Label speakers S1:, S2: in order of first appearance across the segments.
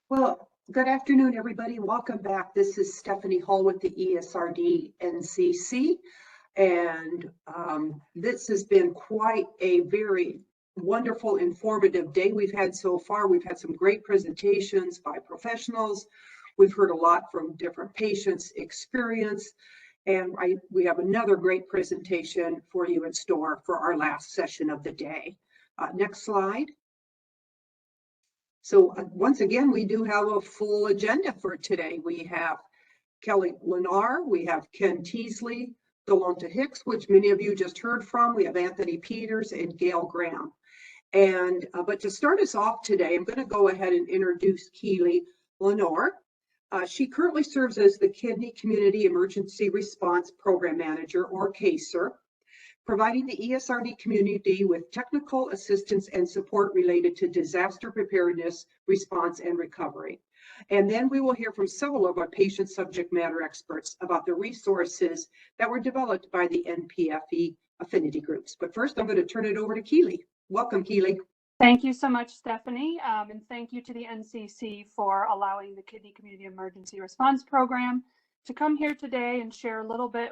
S1: Well, good afternoon, everybody. Welcome back. This is Stephanie Hall with the ESRD NCC, and this has been quite a very wonderful, informative day we've had so far. We've had some great presentations by professionals. We've heard a lot from different patients' experience, and we have another great presentation for you in store for our last session of the day. Next slide. So once again, we do have a full agenda for today. We have Kelly Lennar, we have Ken Teasley, Delonta Hicks, which many of you just heard from. We have Anthony Peters and Gail Graham. And but to start us off today, I'm going to go ahead and introduce Kelly Lennar. She currently serves as the Kidney Community Emergency Response Program Manager, or CASER, providing the ESRD community with technical assistance and support related to disaster preparedness, response, and recovery. And then we will hear from several of our patient subject matter experts about the resources that were developed by the NPFE Affinity Groups. But first, I'm going to turn it over to Kelly. Welcome, Kelly.
S2: Thank you so much, Stephanie, and thank you to the NCC for allowing the Kidney Community Emergency Response Program to come here today and share a little bit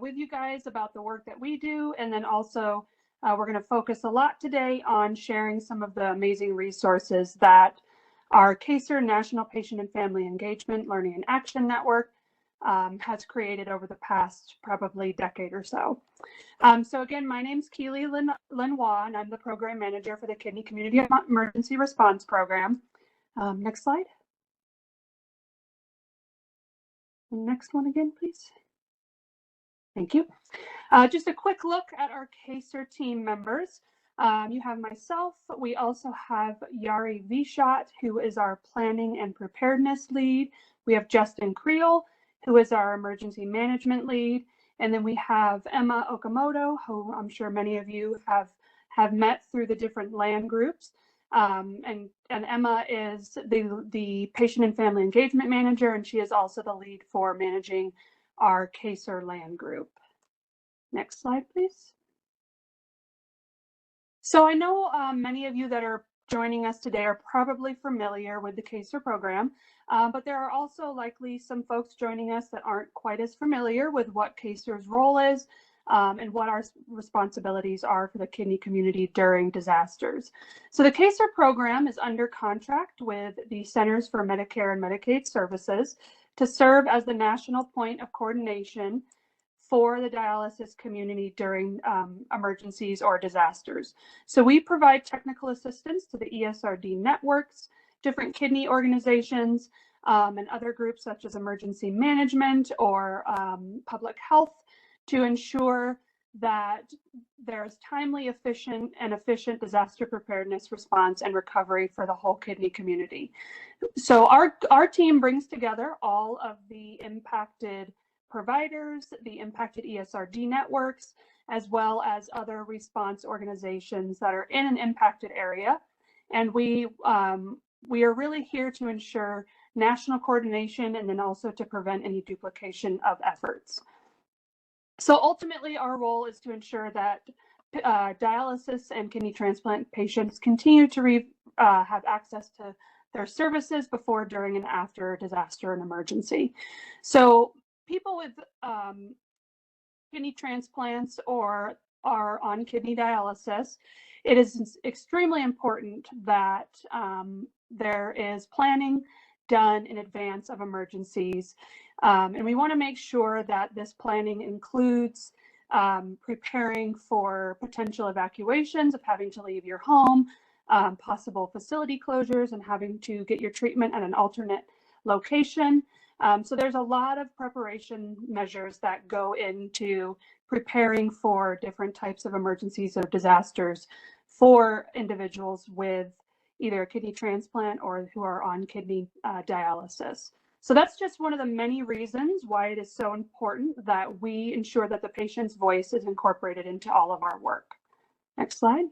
S2: with you guys about the work that we do. And then also we're going to focus a lot today on sharing some of the amazing resources that our CASER National Patient and Family Engagement Learning and Action Network has created over the past probably decade or so. So again, my name's Kelly Lenoir, and I'm the program manager for the Kidney Community Emergency Response Program. Next slide. The next one again, please. Thank you. Just a quick look at our CASER team members. You have myself. We also have Yari Vishat, who is our planning and preparedness lead. We have Justin Creel, who is our emergency management lead. And then we have Emma Okamoto, who I'm sure many of you have met through the different LAN groups. And Emma is the patient and family engagement manager, and she is also the lead for managing our CASER LAN group. Next slide, please. So I know many of you that are joining us today are probably familiar with the CASER program, but there are also likely some folks joining us that aren't quite as familiar with what CASER's role is and what our responsibilities are for the kidney community during disasters. So the CASER program is under contract with the Centers for Medicare and Medicaid Services to serve as the national point of coordination for the dialysis community during emergencies or disasters. So we provide technical assistance to the ESRD networks, different kidney organizations, and other groups such as emergency management or public health to ensure that there's timely, efficient disaster preparedness, response, and recovery for the whole kidney community. So our team brings together all of the impacted providers, the impacted ESRD networks, as well as other response organizations that are in an impacted area. And we are really here to ensure national coordination and then also to prevent any duplication of efforts. So ultimately, our role is to ensure that dialysis and kidney transplant patients continue to have access to their services before, during, and after disaster and emergency. So people with kidney transplants or are on kidney dialysis, it is extremely important that there is planning done in advance of emergencies. And we want to make sure that this planning includes preparing for potential evacuations of having to leave your home, possible facility closures, and having to get your treatment at an alternate location. So there's a lot of preparation measures that go into preparing for different types of emergencies or disasters for individuals with either a kidney transplant or who are on kidney dialysis. So that's just one of the many reasons why it is so important that we ensure that the patient's voice is incorporated into all of our work. Next slide.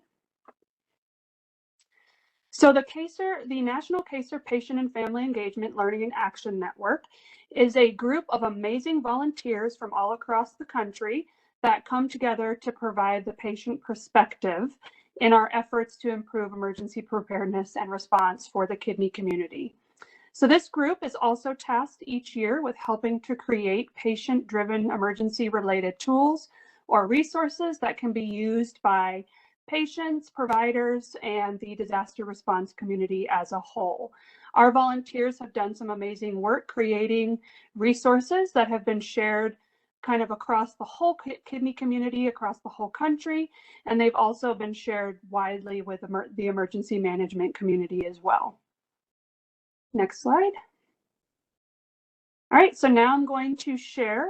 S2: So the National CASER Patient and Family Engagement Learning and Action Network is a group of amazing volunteers from all across the country that come together to provide the patient perspective in our efforts to improve emergency preparedness and response for the kidney community. So this group is also tasked each year with helping to create patient-driven emergency-related tools or resources that can be used by patients, providers, and the disaster response community as a whole. Our volunteers have done some amazing work creating resources that have been shared kind of across the whole kidney community, across the whole country, and they've also been shared widely with the emergency management community as well. Next slide. All right, so now I'm going to share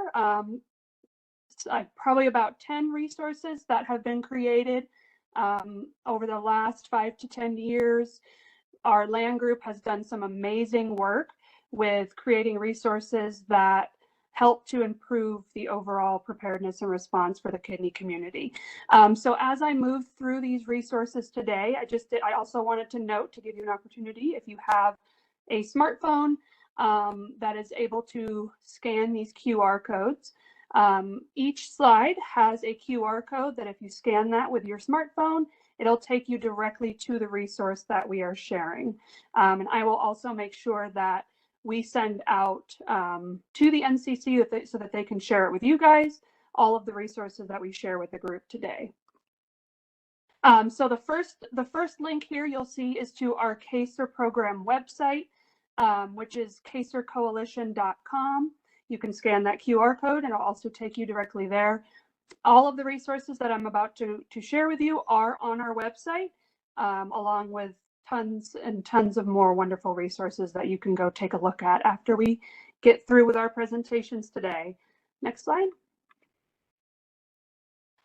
S2: probably about 10 resources that have been created over the last 5 to 10 years. Our LAN group has done some amazing work with creating resources that help to improve the overall preparedness and response for the kidney community. So as I move through these resources today, I also wanted to note, to give you an opportunity, if you have a smartphone that is able to scan these QR codes. Each slide has a QR code that if you scan that with your smartphone, it'll take you directly to the resource that we are sharing. And I will also make sure that we send out to the NCC so that they can share it with you guys, all of the resources that we share with the group today. So the first link here you'll see is to our CASER program website, which is casercoalition.com. You can scan that QR code and it'll also take you directly there. All of the resources that I'm about to share with you are on our website, along with tons and tons of more wonderful resources that you can go take a look at after we get through with our presentations today. Next slide.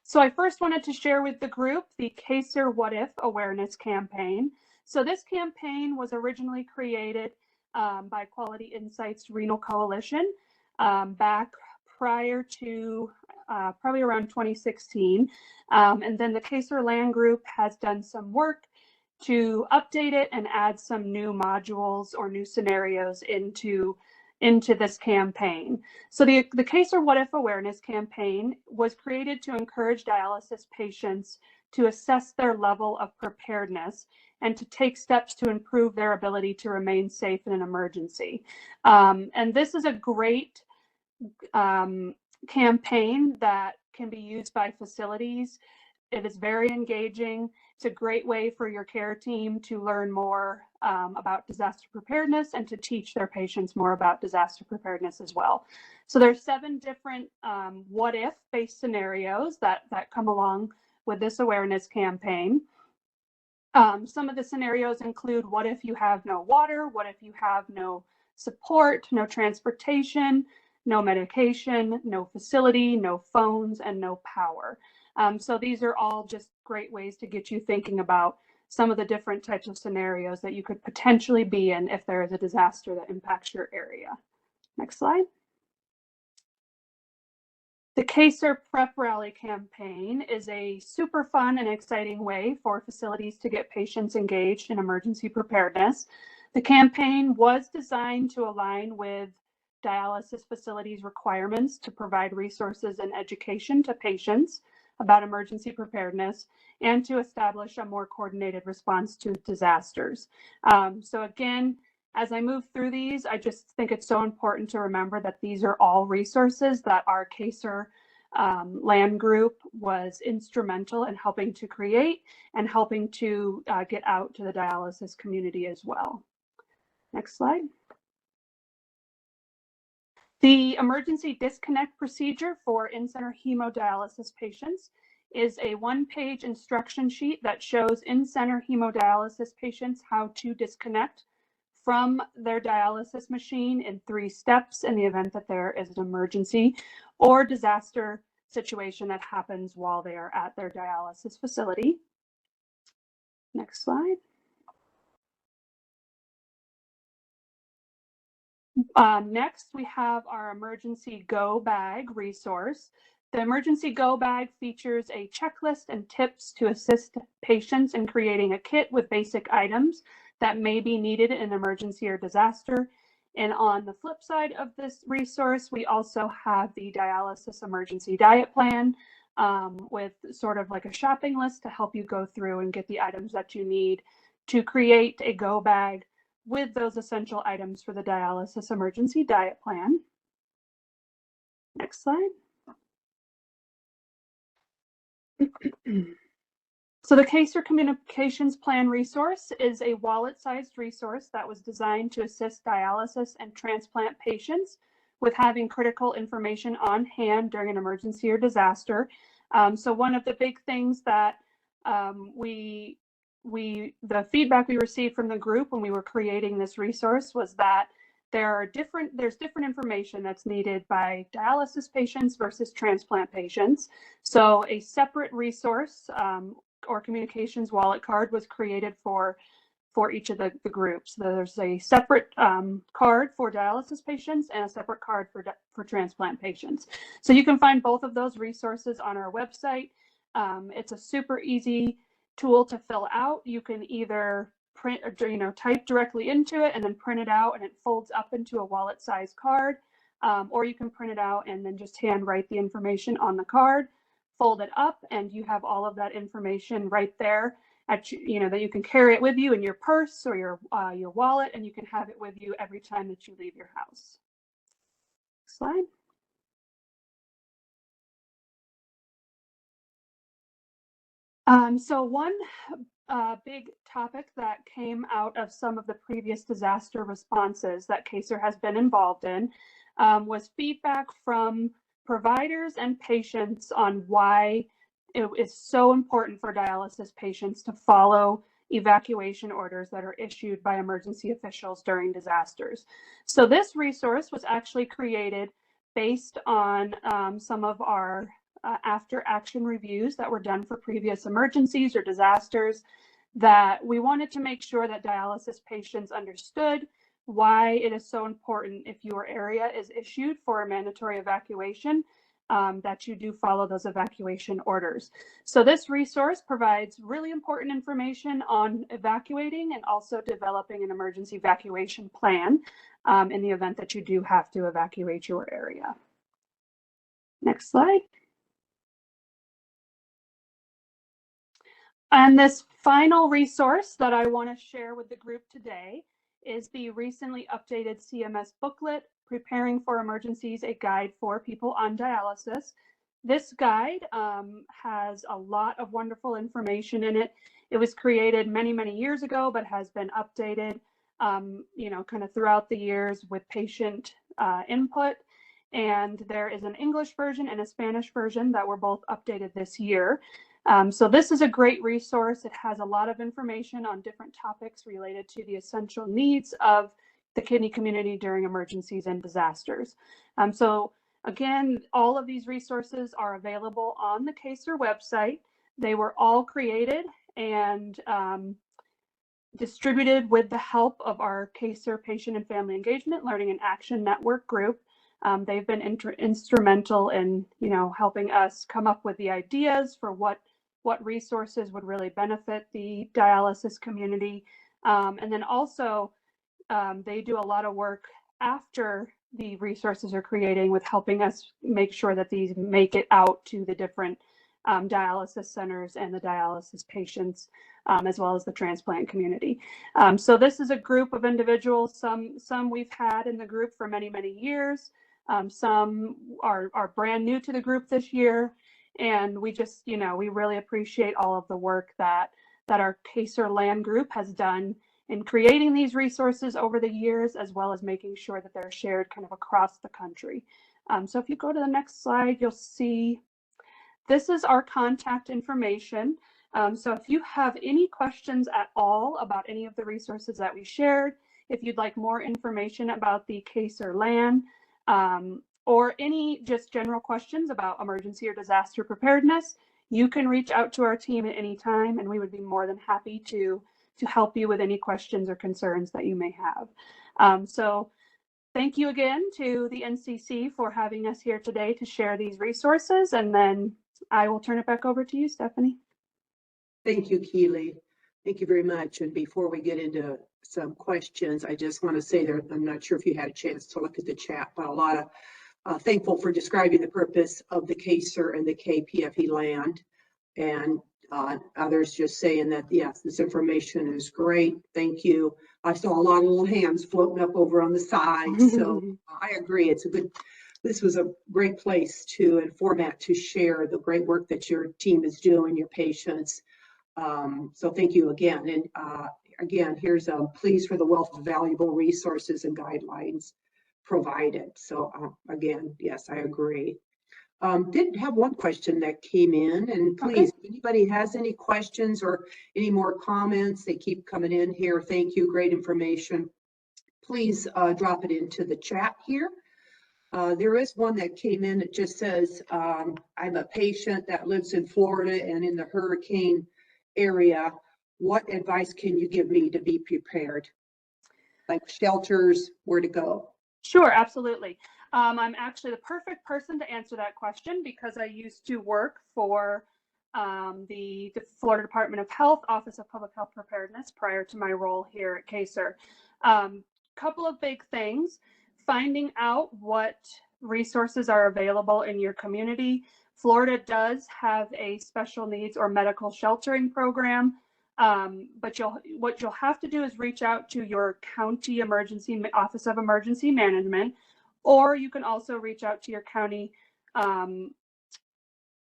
S2: So I first wanted to share with the group the CASER What If awareness campaign. So this campaign was originally created by Quality Insight's Renal Coalition back prior to probably around 2016. And then the CASER LAN group has done some work to update it and add some new modules or new scenarios into this campaign. So the CASER What If awareness campaign was created to encourage dialysis patients to assess their level of preparedness and to take steps to improve their ability to remain safe in an emergency. And this is a great campaign that can be used by facilities. It is very engaging. It's a great way for your care team to learn more about disaster preparedness and to teach their patients more about disaster preparedness as well. So there's 7 different what if based scenarios that come along with this awareness campaign. Some of the scenarios include, what if you have no water? What if you have no support, no transportation, no medication, no facility, no phones, and no power? So these are all just great ways to get you thinking about some of the different types of scenarios that you could potentially be in if there is a disaster that impacts your area. Next slide. The CASER Prep Rally campaign is a super fun and exciting way for facilities to get patients engaged in emergency preparedness. The campaign was designed to align with dialysis facilities' requirements to provide resources and education to patients about emergency preparedness and to establish a more coordinated response to disasters. So again, as I move through these, I just think it's so important to remember that these are all resources that our CASER LAN group was instrumental in helping to create and helping to get out to the dialysis community as well. Next slide. The emergency disconnect procedure for in-center hemodialysis patients is a 1-page instruction sheet that shows in-center hemodialysis patients how to disconnect from their dialysis machine in 3 steps in the event that there is an emergency or disaster situation that happens while they are at their dialysis facility. Next slide. Next, we have our Emergency Go Bag resource. The Emergency Go Bag features a checklist and tips to assist patients in creating a kit with basic items that may be needed in an emergency or disaster. And on the flip side of this resource, we also have the dialysis emergency diet plan with sort of like a shopping list to help you go through and get the items that you need to create a go bag with those essential items for the dialysis emergency diet plan. Next slide. So the CASER Communications Plan resource is a wallet-sized resource that was designed to assist dialysis and transplant patients with having critical information on hand during an emergency or disaster. So one of the big things that the feedback we received from the group when we were creating this resource was that there's different information that's needed by dialysis patients versus transplant patients. So a separate resource or communications wallet card was created for each of the groups. There's a separate card for dialysis patients and a separate card for transplant patients. So you can find both of those resources on our website. It's a super easy tool to fill out. You can either print or type directly into it and then print it out and it folds up into a wallet size card, or you can print it out and then just hand write the information on the card, fold it up, and you have all of that information right there that you can carry it with you in your purse or your wallet, and you can have it with you every time that you leave your house. Next slide. So one big topic that came out of some of the previous disaster responses that CASER has been involved in was feedback from providers and patients on why it is so important for dialysis patients to follow evacuation orders that are issued by emergency officials during disasters. So this resource was actually created based on some of our after action reviews that were done for previous emergencies or disasters, that we wanted to make sure that dialysis patients understood why it is so important if your area is issued for a mandatory evacuation, that you do follow those evacuation orders. So this resource provides really important information on evacuating and also developing an emergency evacuation plan in the event that you do have to evacuate your area. Next slide. And this final resource that I want to share with the group today is the recently updated CMS booklet, Preparing for Emergencies, a guide for people on dialysis. This guide has a lot of wonderful information in it. It was created many, many years ago, but has been updated, kind of throughout the years with patient input. And there is an English version and a Spanish version that were both updated this year. So this is a great resource. It has a lot of information on different topics related to the essential needs of the kidney community during emergencies and disasters. So again, all of these resources are available on the CASER website. They were all created and distributed with the help of our CASER Patient and Family Engagement Learning and Action Network group. They've been instrumental in, helping us come up with the ideas for what resources would really benefit the dialysis community. And then also, they do a lot of work after the resources are creating with helping us make sure that these make it out to the different dialysis centers and the dialysis patients, as well as the transplant community. So this is a group of individuals. Some we've had in the group for many, many years. Some are brand new to the group this year. And we just, we really appreciate all of the work that our CASER LAN group has done in creating these resources over the years, as well as making sure that they're shared kind of across the country. So if you go to the next slide, you'll see this is our contact information. So if you have any questions at all about any of the resources that we shared, if you'd like more information about the CASER LAN, or any just general questions about emergency or disaster preparedness, you can reach out to our team at any time, and we would be more than happy to help you with any questions or concerns that you may have. So thank you again to the NCC for having us here today to share these resources, and then I will turn it back over to you, Stephanie.
S1: Thank you, Keely. Thank you very much. And before we get into some questions, I just want to say that I'm not sure if you had a chance to look at the chat, but a lot of thankful for describing the purpose of the CASER and the KPFE-LAN. And Others just saying that, yes, this information is great. Thank you. I saw a lot of little hands floating up over on the side. So I agree. This was a great place to and format to share the great work that your team is doing, your patients. So thank you again. And again, here's a pleas for the wealth of valuable resources and guidelines provided. So again, yes, I agree. Did have one question that came in, and please, if anybody has any questions or any more comments, they keep coming in here. Thank you, great information. Please drop it into the chat here. There is one that came in that just says, I'm a patient that lives in Florida and in the hurricane area. What advice can you give me to be prepared? Like shelters, where to go?
S2: Sure, absolutely. I'm actually the perfect person to answer that question because I used to work for the Florida Department of Health, Office of Public Health Preparedness prior to my role here at CASER. Couple of big things: finding out what resources are available in your community. Florida does have a special needs or medical sheltering program, but what you'll have to do is reach out to your county emergency Office of Emergency Management, or you can also reach out to your county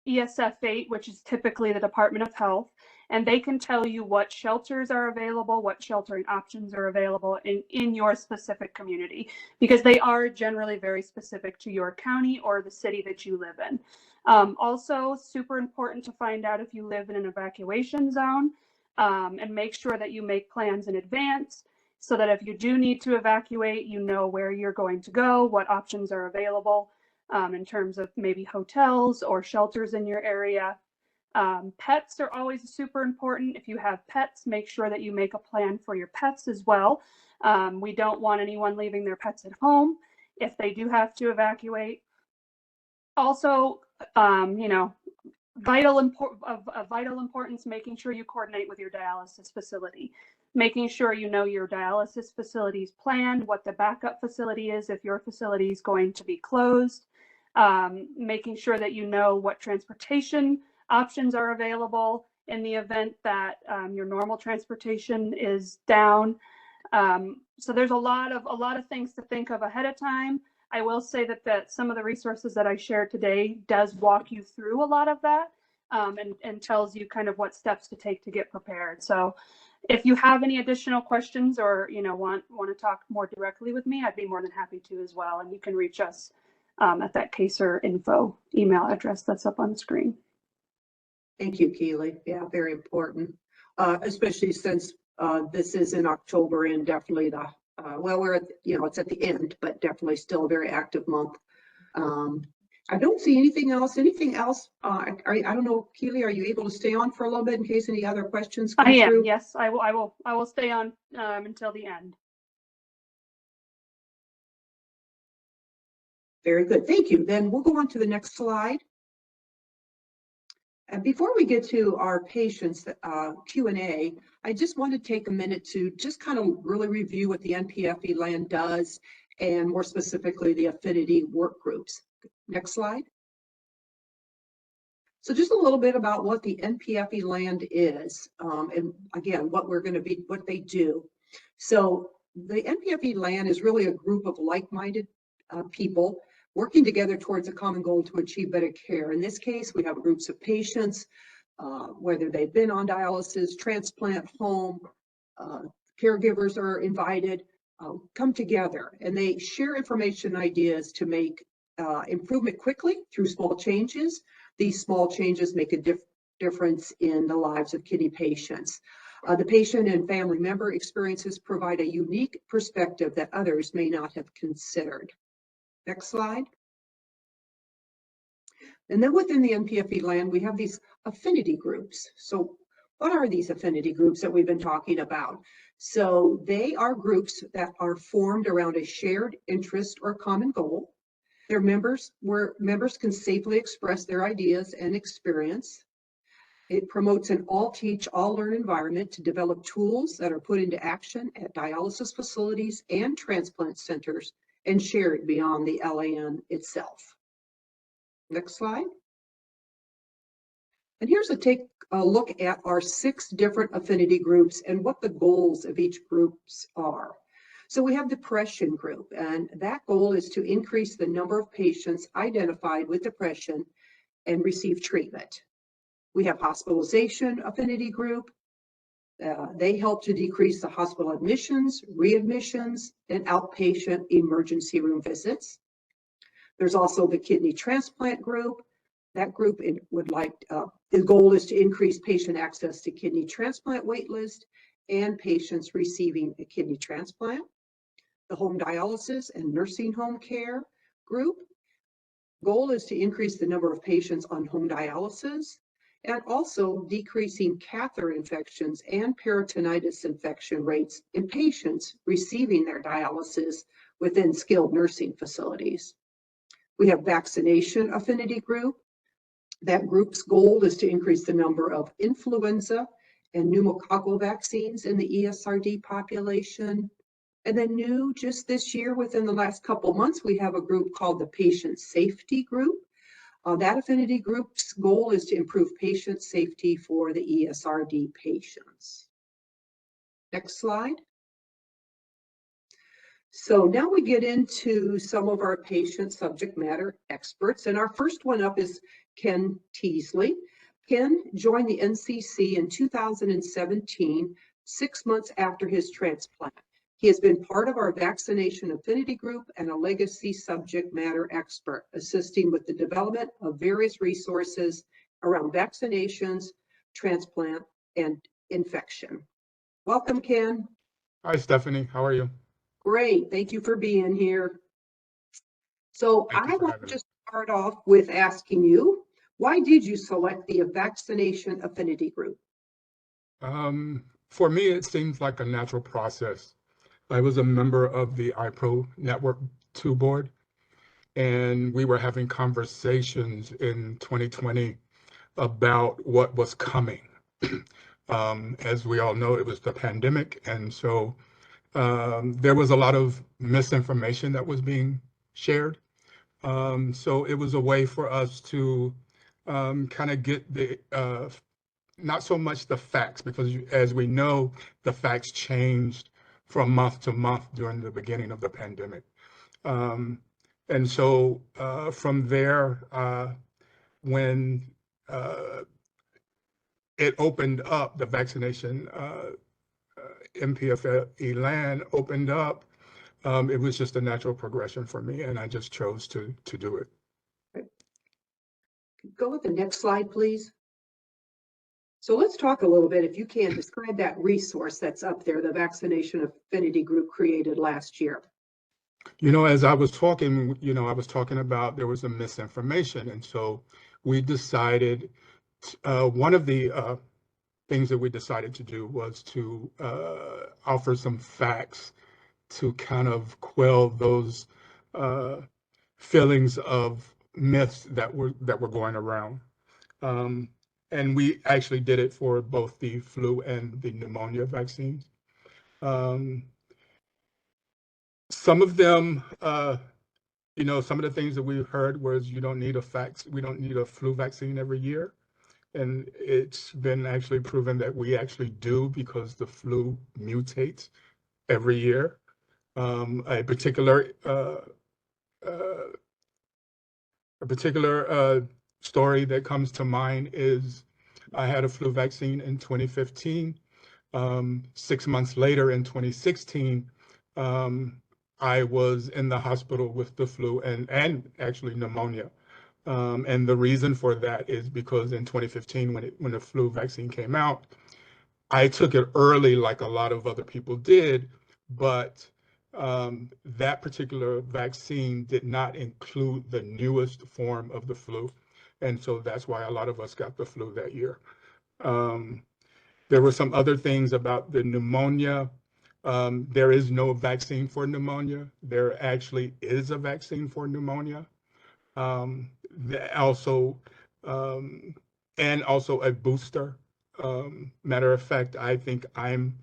S2: ESF8, which is typically the Department of Health, and they can tell you what shelters are available, what sheltering options are available in your specific community, because they are generally very specific to your county or the city that you live in. Also, super important to find out if you live in an evacuation zone, and make sure that you make plans in advance so that if you do need to evacuate, you know where you're going to go, what options are available in terms of maybe hotels or shelters in your area. Pets are always super important. If you have pets, make sure that you make a plan for your pets as well. We don't want anyone leaving their pets at home if they do have to evacuate. Also, vital importance, making sure you coordinate with your dialysis facility, making sure you know your dialysis facility's plan, what the backup facility is if your facility is going to be closed, making sure that you know what transportation options are available in the event that your normal transportation is down. So there's a lot of things to think of ahead of time. I will say that some of the resources that I shared today does walk you through a lot of that, and tells you kind of what steps to take to get prepared. So if you have any additional questions or want to talk more directly with me, I'd be more than happy to as well. And you can reach us at that CASER info email address that's up on the screen.
S1: Thank you, Keely. Yeah, very important, especially since this is in October and definitely the well, we're at, it's at the end, but definitely still a very active month. I don't see anything else. I don't know, Keely, are you able to stay on for a little bit in case any other questions come through?
S2: Yes, I will stay on until the end.
S1: Very good. Thank you. Then we'll go on to the next slide. And before we get to our patients Q&A, I just want to take a minute to just kind of really review what the NPFE-LAN does, and more specifically, the affinity work groups. Next slide. So just a little bit about what the NPFE-LAN is, and again, what they do. So the NPFE-LAN is really a group of like-minded people working together towards a common goal to achieve better care. In this case, we have groups of patients, whether they've been on dialysis, transplant, home, caregivers are invited, come together, and they share information and ideas to make improvement quickly through small changes. These small changes make a difference in the lives of kidney patients. The patient and family member experiences provide a unique perspective that others may not have considered. Next slide. And then within the NPFE-LAN, we have these affinity groups. So what are these affinity groups that we've been talking about? So they are groups that are formed around a shared interest or common goal. Their members can safely express their ideas and experience. It promotes an all-teach, all-learn environment to develop tools that are put into action at dialysis facilities and transplant centers and shared beyond the LAN itself. Next slide. And here's a look at our 6 different affinity groups and what the goals of each groups are. So we have depression group, and that goal is to increase the number of patients identified with depression and receive treatment. We have hospitalization affinity group. They help to decrease the hospital admissions, readmissions, and outpatient emergency room visits. There's also the kidney transplant group. That group would like, the goal is to increase patient access to kidney transplant waitlist and patients receiving a kidney transplant. The home dialysis and nursing home care group. Goal is to increase the number of patients on home dialysis and also decreasing catheter infections and peritonitis infection rates in patients receiving their dialysis within skilled nursing facilities. We have vaccination affinity group. That group's goal is to increase the number of influenza and pneumococcal vaccines in the ESRD population. And then new, just this year, within the last couple months, we have a group called the Patient Safety Group. That affinity group's goal is to improve patient safety for the ESRD patients. Next slide. So now we get into some of our patient subject matter experts. And our first one up is Ken Teasley. Ken joined the NCC in 2017, 6 months after his transplant. He has been part of our vaccination affinity group and a legacy subject matter expert, assisting with the development of various resources around vaccinations, transplant, and infection. Welcome, Ken.
S3: Hi, Stephanie. How are you?
S1: Great. Thank you for being here. So I want to
S3: me.
S1: just start off with asking you, why did you select the vaccination affinity group?
S3: For me, it seems like a natural process. I was a member of the iPro Network 2 board, and we were having conversations in 2020 about what was coming. As we all know, it was the pandemic, and so there was a lot of misinformation that was being shared. So it was a way for us to kind of get the not so much the facts, because as we know, the facts changed from month to month during the beginning of the pandemic. And so from there, when it opened up, the vaccination NPFE-LAN opened up, it was just a natural progression for me, and I just chose to do it.
S1: Go with the next slide, please. So let's talk a little bit, if you can, describe that resource that's up there, the vaccination affinity group created last year.
S3: You know, as I was talking, I was talking about there was some misinformation. And so we decided, one of the things that we decided to do was to offer some facts to kind of quell those feelings of myths that were going around. And we actually did it for both the flu and the pneumonia vaccines. Some of them, some of the things that we heard was we don't need a flu vaccine every year. And it's been actually proven that we actually do, because the flu mutates every year. A particular story that comes to mind is I had a flu vaccine in 2015. 6 months later in 2016, I was in the hospital with the flu and actually pneumonia. And the reason for that is because in 2015, when the flu vaccine came out, I took it early like a lot of other people did, but that particular vaccine did not include the newest form of the flu. And so that's why a lot of us got the flu that year. There were some other things about the pneumonia. There is no vaccine for pneumonia. There actually is a vaccine for pneumonia. Also a booster. Matter of fact, I think I'm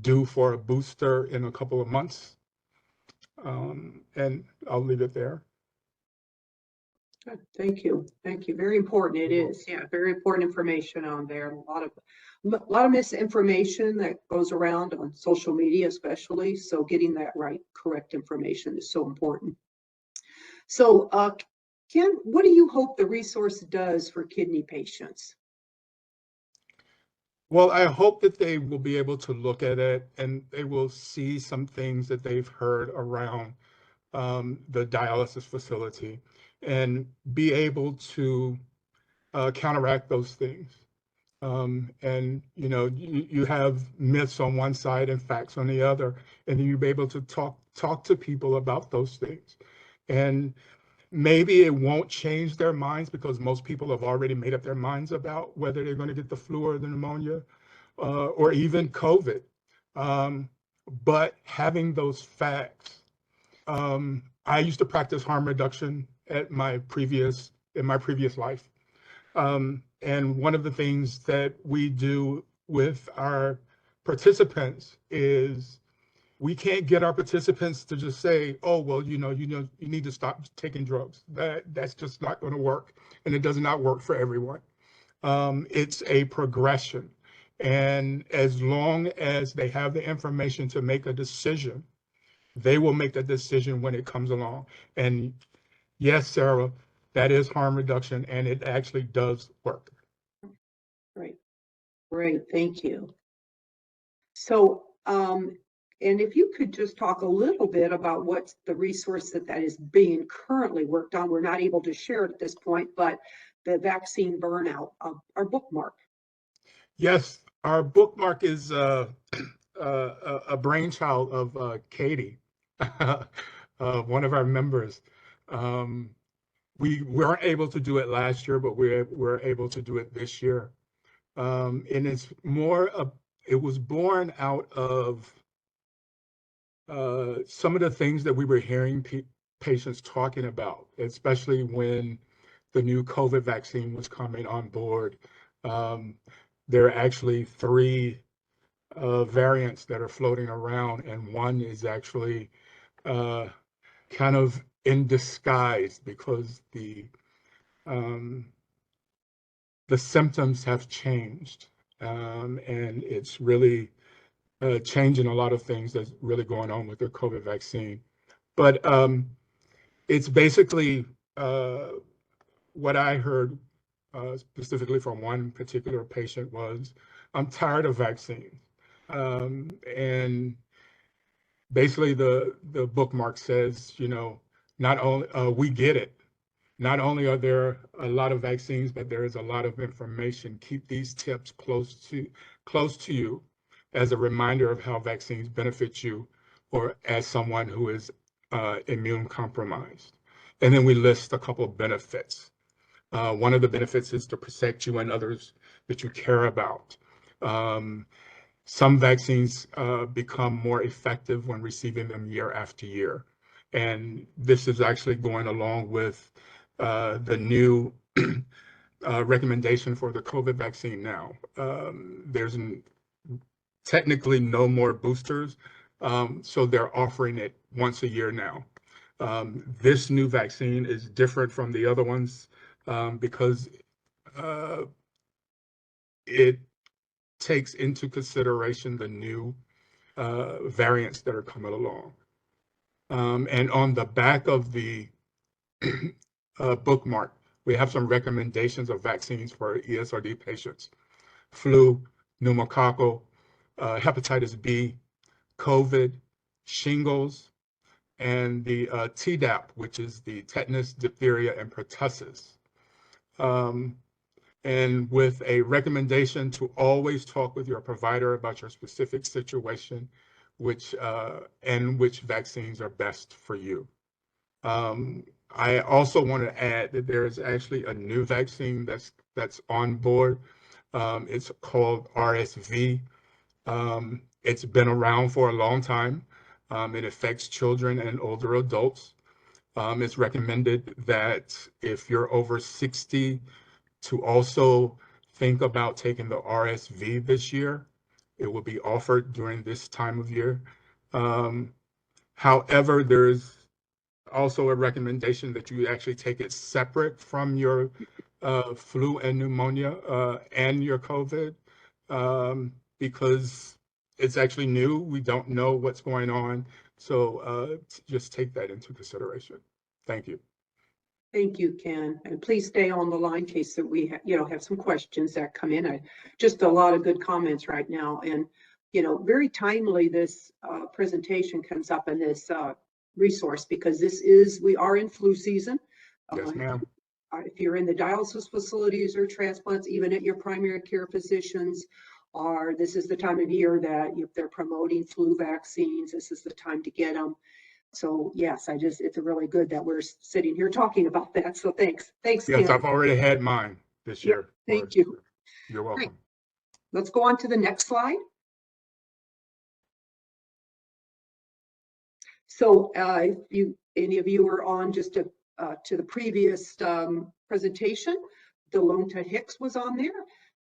S3: due for a booster in a couple of months. And I'll leave it there.
S1: Good. Thank you. Thank you. Very important. It is. Yeah, very important information on there. A lot of misinformation that goes around on social media, especially. So getting that right, correct information is so important. So, Ken, what do you hope the resource does for kidney patients?
S3: Well, I hope that they will be able to look at it and they will see some things that they've heard around the dialysis facility and be able to counteract those things. And you have myths on one side and facts on the other, and then you'll be able to talk to people about those things. And maybe it won't change their minds because most people have already made up their minds about whether they're going to get the flu or the pneumonia or even COVID. But having those facts, I used to practice harm reduction in my previous life. And one of the things that we do with our participants is we can't get our participants to just say, oh, well, you need to stop taking drugs. That's just not going to work. And it does not work for everyone. It's a progression. And as long as they have the information to make a decision, they will make the decision when it comes along. And yes, Sarah, that is harm reduction, and it actually does work.
S1: Right. Great. Thank you. So, and if you could just talk a little bit about what's the resource that is being currently worked on. We're not able to share it at this point, but the vaccine burnout, our bookmark.
S3: Yes, our bookmark is a brainchild of Katie, one of our members. We weren't able to do it last year, but we're able to do it this year. And it's it was born out of some of the things that we were hearing patients talking about, especially when the new COVID vaccine was coming on board. There are actually 3 variants that are floating around, and one is actually kind of in disguise because the symptoms have changed, and it's really changing a lot of things that's really going on with the COVID vaccine. But it's basically what I heard specifically from one particular patient was, I'm tired of vaccines. And basically the bookmark says, not only we get it, not only are there a lot of vaccines, but there is a lot of information. Keep these tips close to you as a reminder of how vaccines benefit you or as someone who is immune compromised. And then we list a couple of benefits. One of the benefits is to protect you and others that you care about. Some vaccines become more effective when receiving them year after year. And this is actually going along with the new recommendation for the COVID vaccine now. There's technically no more boosters, so they're offering it once a year now. This new vaccine is different from the other ones because it takes into consideration the new variants that are coming along. And on the back of the bookmark, we have some recommendations of vaccines for ESRD patients: flu, pneumococcal, hepatitis B, COVID, shingles, and the Tdap, which is the tetanus, diphtheria, and pertussis. And with a recommendation to always talk with your provider about your specific situation, and which vaccines are best for you. I also want to add that there is actually a new vaccine that's on board. It's called RSV. It's been around for a long time. It affects children and older adults. It's recommended that if you're over 60, to also think about taking the RSV this year. It will be offered during this time of year. However, there's also a recommendation that you actually take it separate from your flu and pneumonia and your COVID, because it's actually new. We don't know what's going on. So just take that into consideration. Thank you.
S1: Thank you, Ken. And please stay on the line in case that we have some questions that come in. Just a lot of good comments right now. And, very timely, this presentation comes up in this resource because we are in flu season.
S3: Yes, ma'am.
S1: If you're in the dialysis facilities or transplants, even at your primary care physicians, this is the time of year that if they're promoting flu vaccines, this is the time to get them. So yes, it's really good that we're sitting here talking about that. So thanks. Thanks,
S3: Yes,
S1: Ken.
S3: I've already had mine this
S1: Yep,
S3: year.
S1: thank you.
S3: You're welcome.
S1: Great. Let's go on to the next slide. So if any of you were on just to the previous presentation, Delonta Hicks was on there.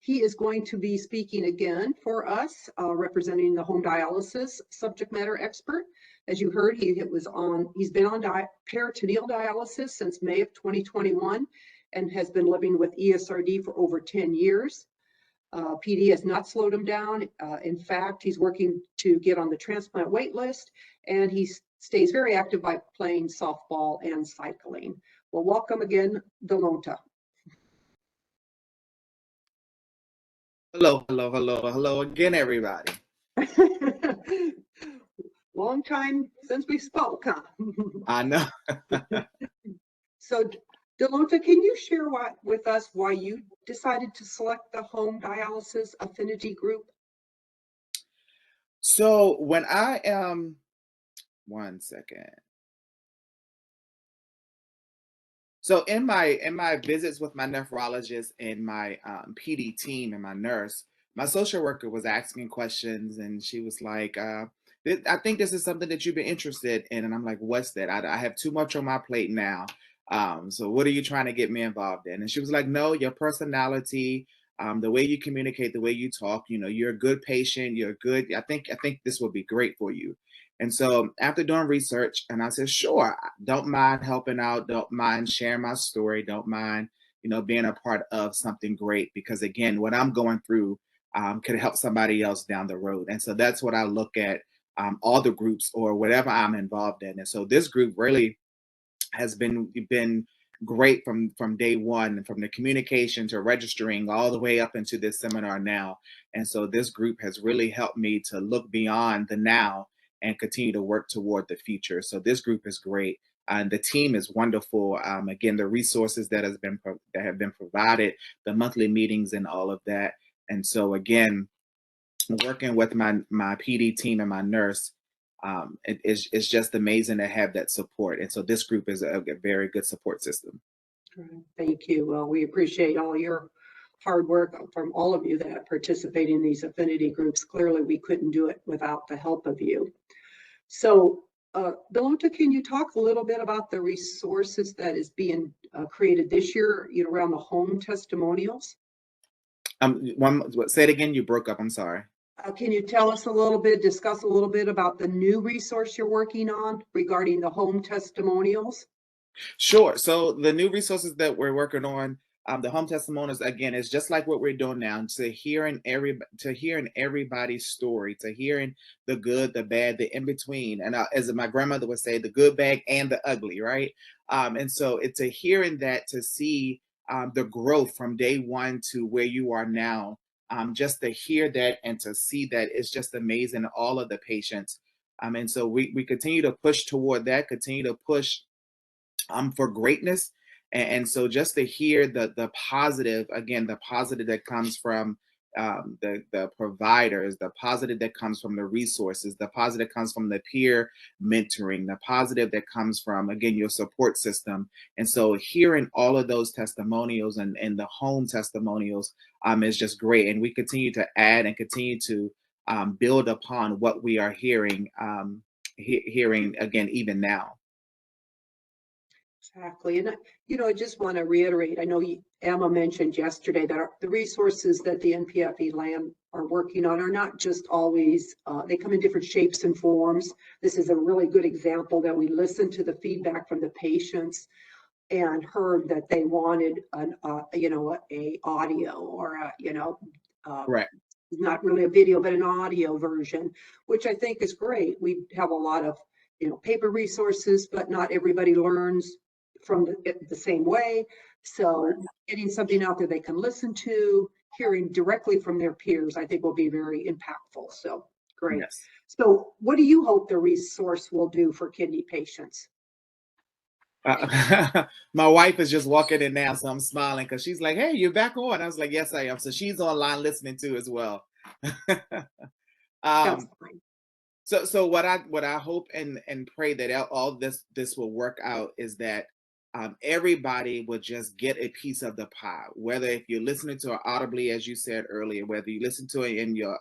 S1: He is going to be speaking again for us, representing the home dialysis subject matter expert. As you heard, he's been on peritoneal dialysis since May of 2021 and has been living with ESRD for over 10 years. PD has not slowed him down. In fact, he's working to get on the transplant wait list, and he stays very active by playing softball and cycling. Well, welcome again, Delonta.
S4: Hello again, everybody.
S1: Long time since we spoke, huh?
S4: I know.
S1: So, Delonta, can you share with us why you decided to select the home dialysis affinity group?
S4: So when I am, one second. So in my visits with my nephrologist and my PD team and my nurse, my social worker was asking questions, and she was like, I think this is something that you've been interested in. And I'm like, what's that? I have too much on my plate now. So what are you trying to get me involved in? And she was like, no, your personality, the way you communicate, the way you talk, you're a good patient. You're good. I think this will be great for you. And so after doing research, and I said, sure, don't mind helping out, don't mind sharing my story, don't mind, being a part of something great, because again, what I'm going through could help somebody else down the road. And so that's what I look at, all the groups or whatever I'm involved in. And so this group really has been great from day one, from the communication to registering all the way up into this seminar now. And so this group has really helped me to look beyond the now and continue to work toward the future. So this group is great. And the team is wonderful. Again, the resources that have been provided, the monthly meetings and all of that. And so again, working with my PD team and my nurse, it's just amazing to have that support. And so this group is a very good support system.
S1: Thank you. Well, we appreciate all your hard work from all of you that participate in these affinity groups. Clearly, we couldn't do it without the help of you. So, Delonta, can you talk a little bit about the resources that is being created this year, around the home testimonials?
S4: Say it again. You broke up. I'm sorry.
S1: Can you discuss a little bit about the new resource you're working on regarding the home testimonials?
S4: Sure. So the new resources that we're working on, the home testimonials, again, is just like what we're doing now, to hearing everybody's story, to hearing the good, the bad, the in between, and as my grandmother would say, the good, bad, and the ugly, right? And so it's a hearing that, to see the growth from day one to where you are now. Just to hear that and to see that, it's just amazing, all of the patients. And so we continue to push toward that, continue to push for greatness. And so just to hear the positive, again, the positive that comes from the providers, the positive that comes from the resources, the positive comes from the peer mentoring, the positive that comes from, again, your support system. And so hearing all of those testimonials and the home testimonials is just great. And we continue to add and continue to build upon what we are hearing again, even now.
S1: Exactly. And, I just want to reiterate, I know Emma mentioned yesterday that the resources that the NPFE-LAN are working on are not just always, they come in different shapes and forms. This is a really good example that we listened to the feedback from the patients and heard that they wanted a audio or
S4: Correct.
S1: not really a video, but an audio version, which I think is great. We have a lot of, paper resources, but not everybody learns from the same way. So getting something out there they can listen to, hearing directly from their peers, I think will be very impactful. So great.
S4: Yes.
S1: So what do you hope the resource will do for kidney patients?
S4: My wife is just walking in now, so I'm smiling because she's like, "Hey, you're back on." I was like, "Yes, I am." So she's online listening too as well.
S1: That's
S4: um,
S1: fine.
S4: so what I hope and pray that all this will work out is that everybody will just get a piece of the pie. Whether if you're listening to it audibly, as you said earlier, whether you listen to it in your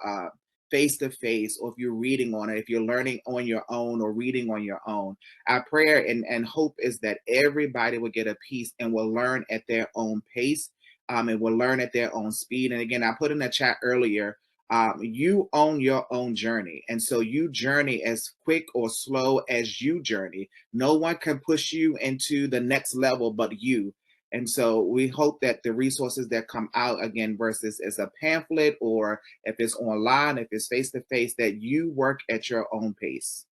S4: face to face, or if you're reading on it, if you're learning on your own or reading on your own, our prayer and hope is that everybody will get a piece and will learn at their own pace, and will learn at their own speed. And again, I put in the chat earlier, you own your own journey. And so you journey as quick or slow as you journey. No one can push you into the next level but you. And so we hope that the resources that come out, again, versus as a pamphlet or if it's online, if it's face to face, that you work at your own pace.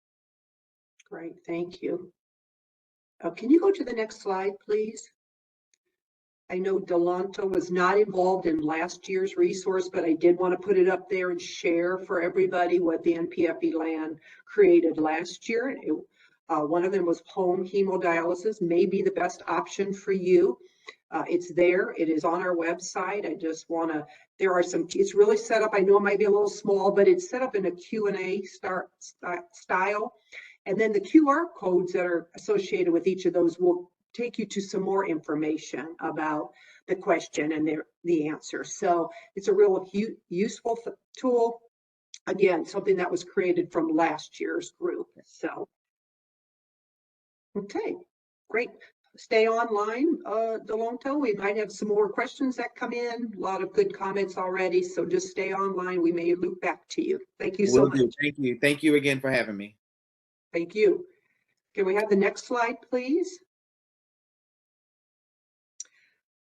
S1: Great, thank you. Can you go to the next slide, please? I know Delonta was not involved in last year's resource, but I did want to put it up there and share for everybody what the NPFE-LAN created last year. One of them was home hemodialysis, may be the best option for you. It's there. It is on our website. I just want to, it's really set up. I know it might be a little small, but it's set up in a Q&A style. And then the QR codes that are associated with each of those will take you to some more information about the question and the answer. So it's a real useful tool. Again, something that was created from last year's group. So, okay, great. Stay online, Delonta. We might have some more questions that come in. A lot of good comments already. So just stay online. We may loop back to you. Thank you so much.
S4: Thank you. Thank you again for having me.
S1: Thank you. Can we have the next slide, please?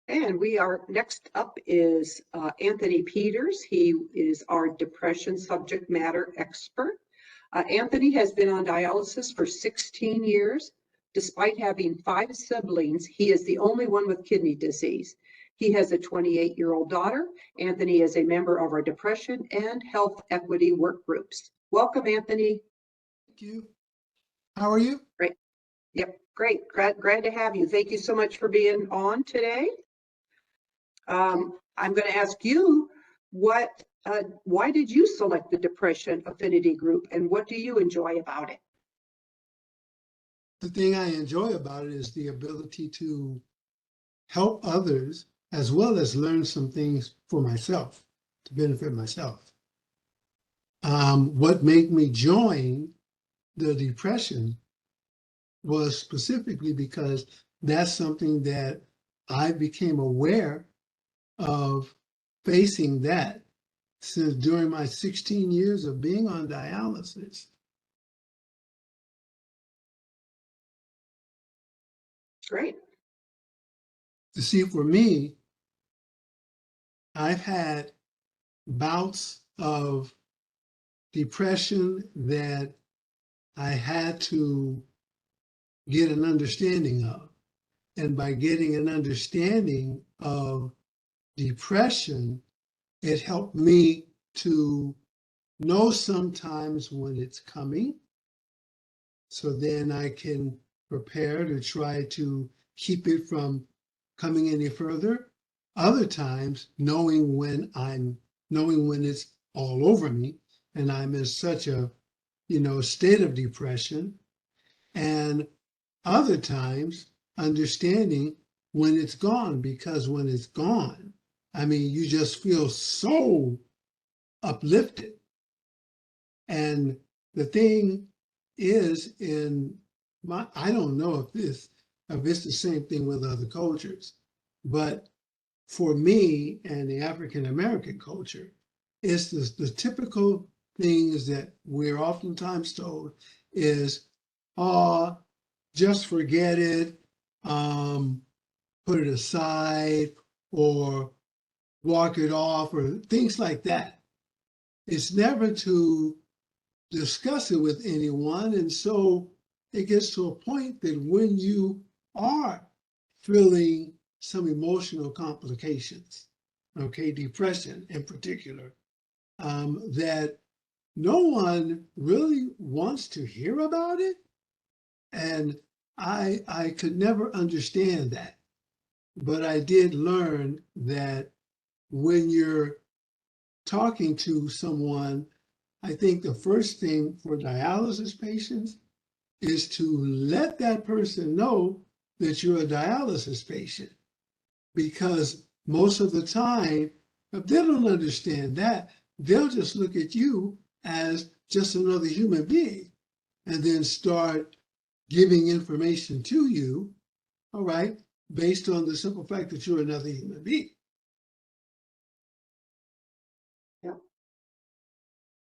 S1: And next up is Anthony Peters. He is our depression subject matter expert. Anthony has been on dialysis for 16 years. Despite having 5 siblings, he is the only one with kidney disease. He has a 28-year-old daughter. Anthony is a member of our depression and health equity work groups. Welcome, Anthony.
S5: Thank you. How are you?
S1: Great. Yep, great. Glad to have you. Thank you so much for being on today. I'm going to ask you, why did you select the Depression Affinity Group, and what do you enjoy about it?
S5: The thing I enjoy about it is the ability to help others as well as learn some things for myself to benefit myself. What made me join the depression was specifically because that's something that I became aware of facing that since during my 16 years of being on dialysis.
S1: Great.
S5: You see, for me, I've had bouts of depression that I had to get an understanding of. And by getting an understanding of depression, it helped me to know sometimes when it's coming. So then I can prepare to try to keep it from coming any further. Other times, knowing when it's all over me and I'm in such a, state of depression. And other times, understanding when it's gone, because when it's gone, you just feel so uplifted. And the thing is, I don't know if this if it's the same thing with other cultures. But for me and the African American culture, it's the typical things that we're oftentimes told is, oh, just forget it, put it aside, or walk it off, or things like that. It's never to discuss it with anyone. And so it gets to a point that when you are feeling some emotional complications, okay, depression in particular, that no one really wants to hear about it. And I could never understand that. But I did learn that when you're talking to someone, I think the first thing for dialysis patients is to let that person know that you're a dialysis patient. Because most of the time, if they don't understand that, they'll just look at you as just another human being and then start giving information to you, all right, based on the simple fact that you're another human being.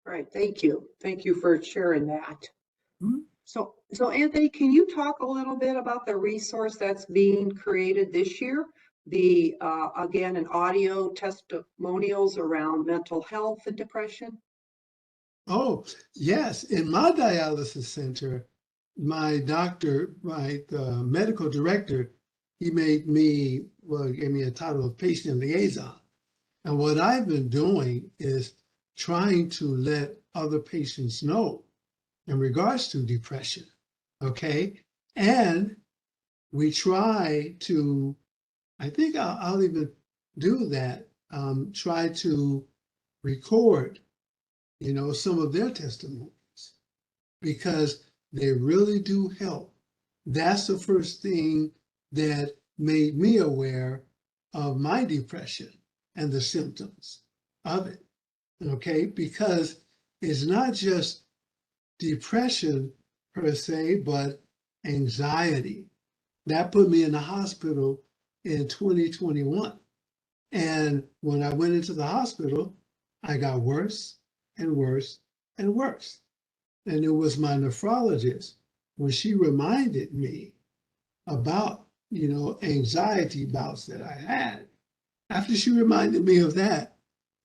S1: Right, thank you. Thank you for sharing that.
S5: Mhm.
S1: So Anthony, can you talk a little bit about the resource that's being created this year? The, again, an audio testimonials around mental health and depression?
S5: Oh, yes. In my dialysis center, my doctor, my medical director, he made me, well, gave me a title of patient liaison. And what I've been doing is trying to let other patients know in regards to depression, okay? And we try to, I think I'll even do that, try to record, some of their testimonies because they really do help. That's the first thing that made me aware of my depression and the symptoms of it, okay? Because it's not just depression per se, but anxiety. That put me in the hospital in 2021. And when I went into the hospital, I got worse and worse and worse. And it was my nephrologist when she reminded me about, anxiety bouts that I had. After she reminded me of that,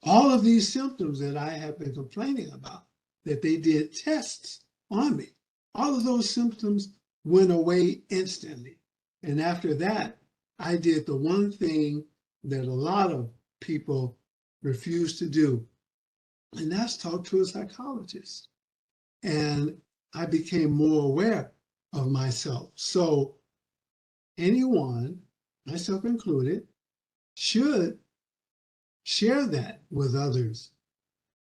S5: all of these symptoms that I have been complaining about, that they did tests on me, all of those symptoms went away instantly. And after that, I did the one thing that a lot of people refuse to do, and that's talk to a psychologist. And I became more aware of myself. So anyone, myself included, should share that with others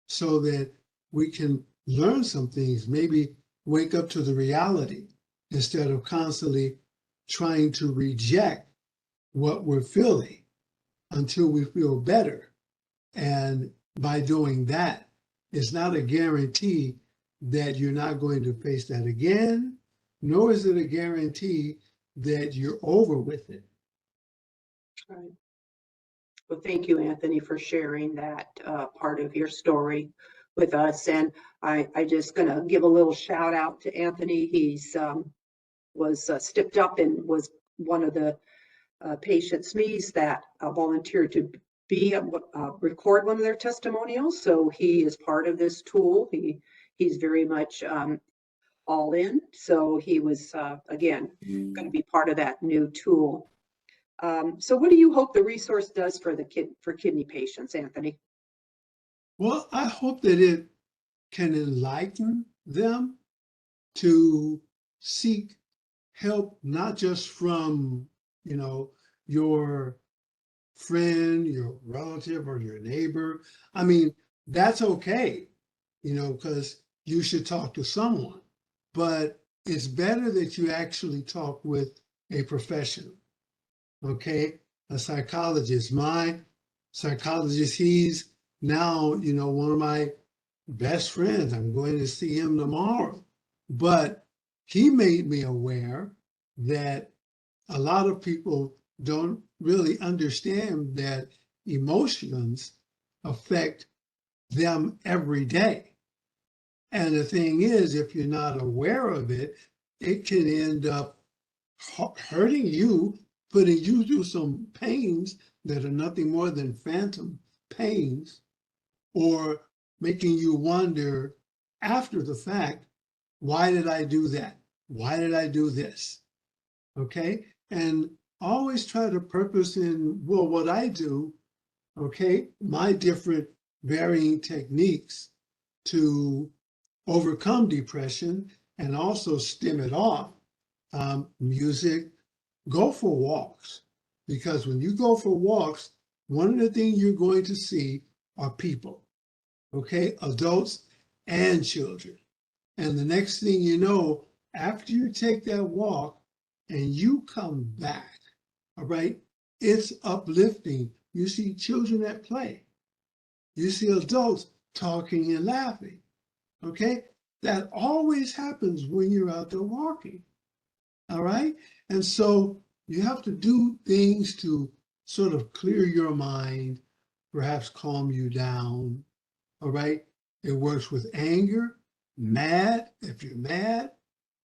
S5: so that we can learn some things, maybe wake up to the reality instead of constantly trying to reject what we're feeling until we feel better. And by doing that, it's not a guarantee that you're not going to face that again, nor is it a guarantee that you're over with it.
S1: Right. Well, thank you, Anthony, for sharing that part of your story with us. And I just gonna give a little shout out to Anthony. He's was stepped up and was one of the patient SMEs that volunteered to be record one of their testimonials. So he is part of this tool. He's very much all in. So he was again going to be part of that new tool. So what do you hope the resource does for kidney patients, Anthony?
S5: Well, I hope that it can enlighten them to seek help, not just from, your friend, your relative, or your neighbor. I mean, that's okay, because you should talk to someone. But it's better that you actually talk with a professional, okay? A psychologist. My psychologist, he's now, one of my best friends. I'm going to see him tomorrow. But he made me aware that a lot of people don't really understand that emotions affect them every day. And the thing is, if you're not aware of it, it can end up hurting you, putting you through some pains that are nothing more than phantom pains, or making you wonder after the fact, why did I do that? Why did I do this? Okay. And always try to purpose in, well, what I do, okay, my different varying techniques to overcome depression and also stem it off. Music, go for walks. Because when you go for walks, one of the things you're going to see are people, okay, adults and children. And the next thing you know, after you take that walk and you come back, all right, it's uplifting. You see children at play. You see adults talking and laughing, okay? That always happens when you're out there walking, all right? And so you have to do things to sort of clear your mind, perhaps calm you down, all right? It works with anger, mad, if you're mad,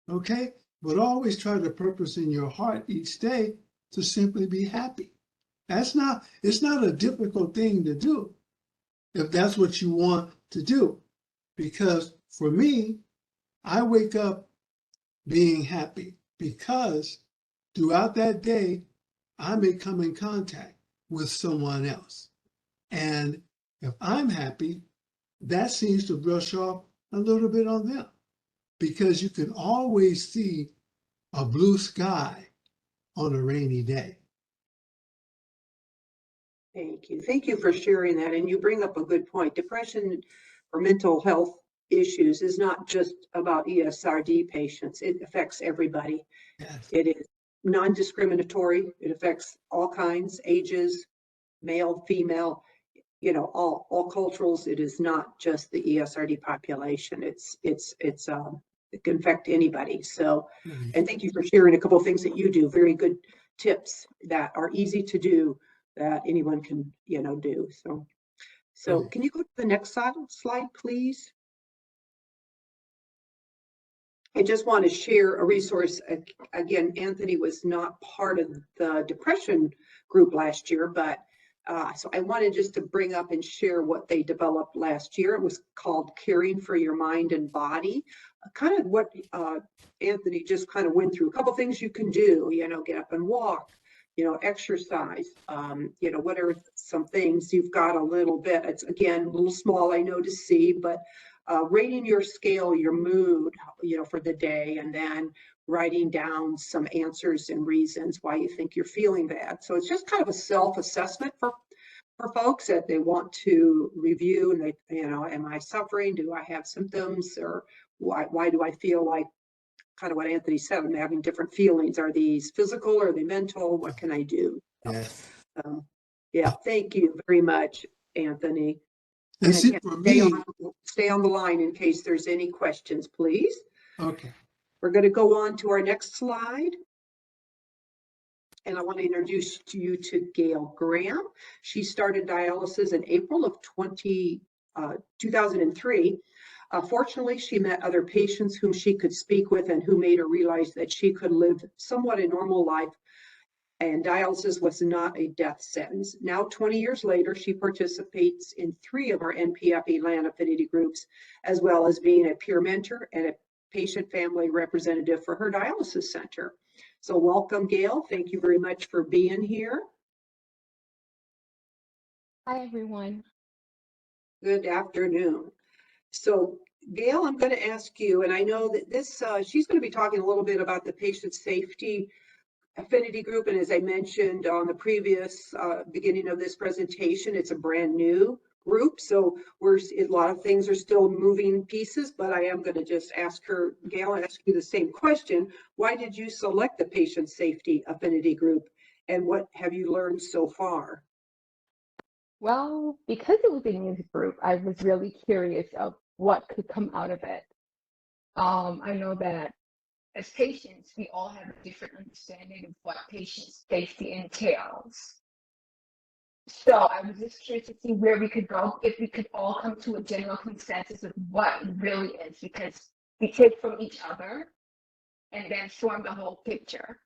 S5: okay? But always try to purpose in your heart each day to simply be happy. It's not a difficult thing to do if that's what you want to do. Because for me, I wake up being happy because throughout that day, I may come in contact with someone else. And if I'm happy, that seems to brush off a little bit on them, because you can always see a blue sky on a rainy day.
S1: Thank you. Thank you for sharing that. And you bring up a good point. Depression or mental health issues is not just about ESRD patients. It affects everybody.
S5: Yes.
S1: It is non-discriminatory. It affects all kinds, ages, male, female, all cultures. It is not just the ESRD population. It can affect anybody. So,
S5: Right.
S1: and thank you for sharing a couple of things that you do. Very good tips that are easy to do that anyone can, do. So
S5: Right.
S1: can you go to the next slide, please? I just want to share a resource. Again, Anthony was not part of the depression group last year, but so I wanted just to bring up and share what they developed last year. It was called Caring for Your Mind and Body. Kind of what Anthony just kind of went through. A couple things you can do, get up and walk, exercise, what are some things you've got a little bit. It's again, a little small, I know to see, but rating your scale, your mood, for the day, and then writing down some answers and reasons why you think you're feeling bad. So it's just kind of a self-assessment for folks that they want to review, and they, am I suffering? Do I have symptoms? Or why do I feel like, kind of what Anthony said, I'm having different feelings? Are these physical? Are they mental? What can I do?
S5: Yes.
S1: Yeah, thank you very much, Anthony.
S5: And see,
S1: again,
S5: for me,
S1: stay on the line in case there's any questions, please.
S5: okay.
S1: We're going to go on to our next slide. And I want to introduce you to Gail Graham. She started dialysis in April of 2003. Fortunately, she met other patients whom she could speak with and who made her realize that she could live somewhat a normal life, and dialysis was not a death sentence. Now, 20 years later, she participates in 3 of our NPFE-LAN affinity groups, as well as being a peer mentor and a patient family representative for her dialysis center. So welcome, Gail. Thank you very much for being here.
S6: Hi, everyone.
S1: Good afternoon. So Gail, I'm going to ask you, and I know that this, she's going to be talking a little bit about the patient safety affinity group. And as I mentioned on the previous beginning of this presentation, it's a brand new group. So a lot of things are still moving pieces, but I am going to just ask her, Gail, ask you the same question. Why did you select the patient safety affinity group, and what have you learned so far?
S6: Well, because it was a music group, I was really curious of what could come out of it. I know that as patients, we all have a different understanding of what patient safety entails. So I was just curious to see where we could go, if we could all come to a general consensus of what it really is, because we take from each other and then form the whole picture.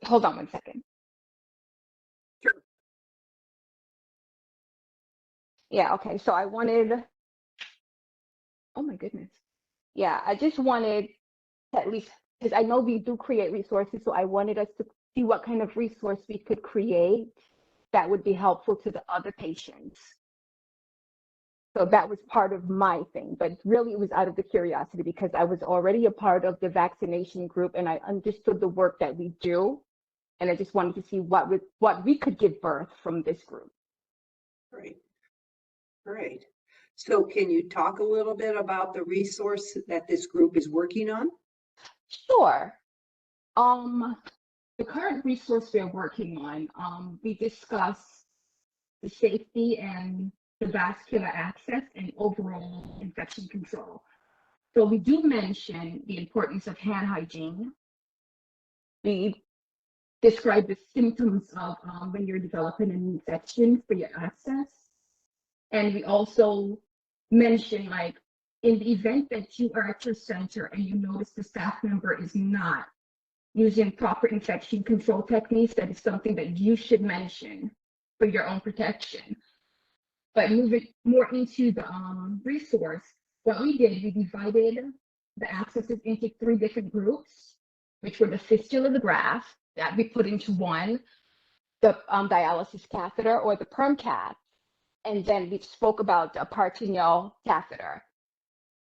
S6: Hold on one second.
S1: Sure.
S6: Yeah, okay, so I wanted, oh my goodness. Yeah, I just wanted to at least, because I know we do create resources, so I wanted us to see what kind of resource we could create that would be helpful to the other patients. So that was part of my thing, but really it was out of the curiosity because I was already a part of the vaccination group and I understood the work that we do. And I just wanted to see what we could give birth from this group.
S1: Great. Great. So can you talk a little bit about the resource that this group is working on?
S6: Sure. The current resource we're working on, we discuss the safety and the vascular access and overall infection control. So we do mention the importance of hand hygiene. We describe the symptoms of when you're developing an infection for your access. And we also mention, like, in the event that you are at your center and you notice the staff member is not using proper infection control techniques, that is something that you should mention for your own protection. But moving more into the resource, what we did, we divided the accesses into 3 different groups, which were the fistula, the graft, that we put into one, the dialysis catheter or the perm cath, and then we spoke about the peritoneal catheter.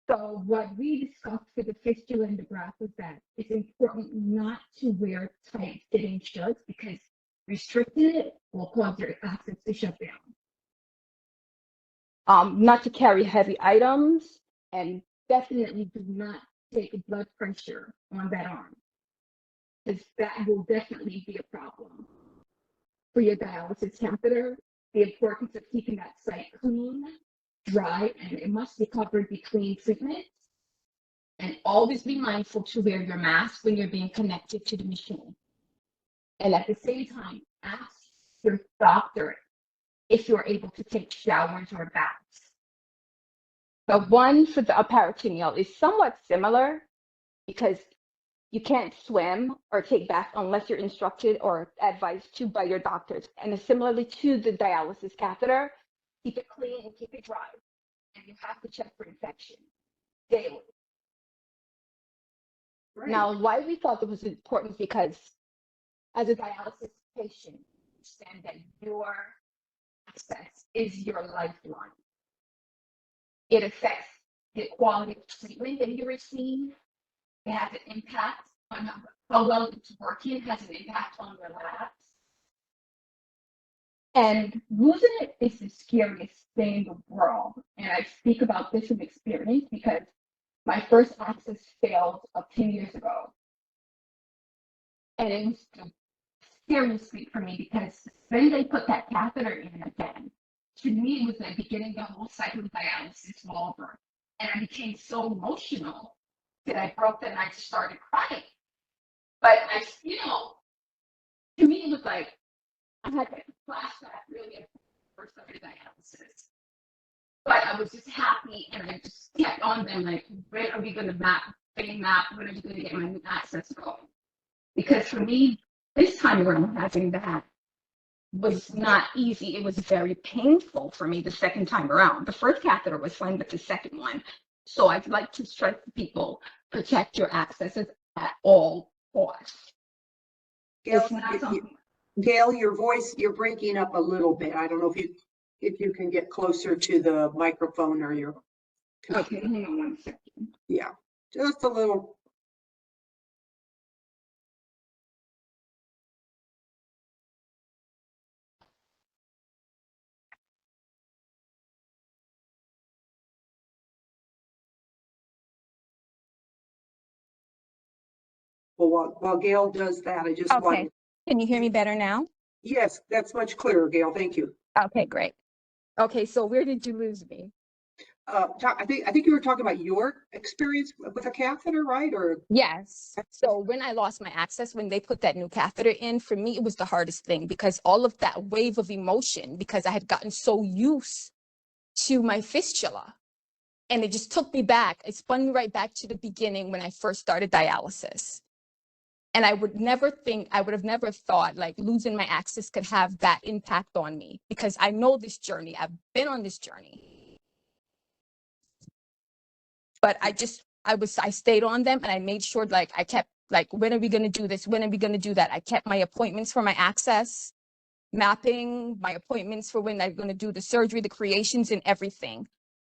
S6: So what we discussed for the fistula and the graft was that it's important not to wear tight fitting shirts because restricting it will cause your access to shut down. Not to carry heavy items, and definitely do not take a blood pressure on that arm, because that will definitely be a problem. For your dialysis catheter, the importance of keeping that site clean, dry, and it must be covered between treatments. And always be mindful to wear your mask when you're being connected to the machine. And at the same time, ask your doctor if you're able to take showers or baths. The one for the peritoneal is somewhat similar because you can't swim or take baths unless you're instructed or advised to by your doctors. And similarly to the dialysis catheter, keep it clean and keep it dry. And you have to check for infection daily.
S1: Great.
S6: Now, why we thought it was important because as a dialysis patient, understand that your access is your lifeline. It affects the quality of treatment that you receive. It has an impact on how well it's working. It has an impact on your labs. And losing it is the scariest thing in the world. And I speak about this from experience because my first access failed 10 years ago. And it was the scariest thing for me because when they put that catheter in again, to me, it was like beginning the whole cycle of dialysis all over. And I became so emotional that I broke and I just started crying. But to me, it was like I had a flashback really at the first time of dialysis. But I was just happy and I just kept on them like, when are we going to map? When are you going to get my new access going? Because for me, this time around having that was not easy. It was very painful for me the second time around. The first catheter was fine, but the second one. So I'd like to stress to people, protect your accesses at all costs.
S1: Gail, your voice, you're breaking up a little bit. I don't know if you can get closer to the microphone or your computer.
S6: Okay, hang on one second.
S1: Yeah, just a little. Well, while Gail does that, I just
S7: Okay.
S1: want.
S7: Can you hear me better now?
S1: Yes, that's much clearer, Gail. Thank you.
S7: Okay, great.
S6: Okay, so where did you lose me?
S1: I think you were talking about your experience with a catheter, right? Or
S6: Yes. So when I lost my access, when they put that new catheter in, for me, it was the hardest thing because all of that wave of emotion, because I had gotten so used to my fistula. And it just took me back. It spun me right back to the beginning when I first started dialysis. And I would have never thought like losing my access could have that impact on me because I know this journey. I've been on this journey. But I stayed on them and I made sure like I kept like, when are we going to do this? When are we going to do that? I kept my appointments for my access, mapping my appointments for when I'm going to do the surgery, the creations and everything.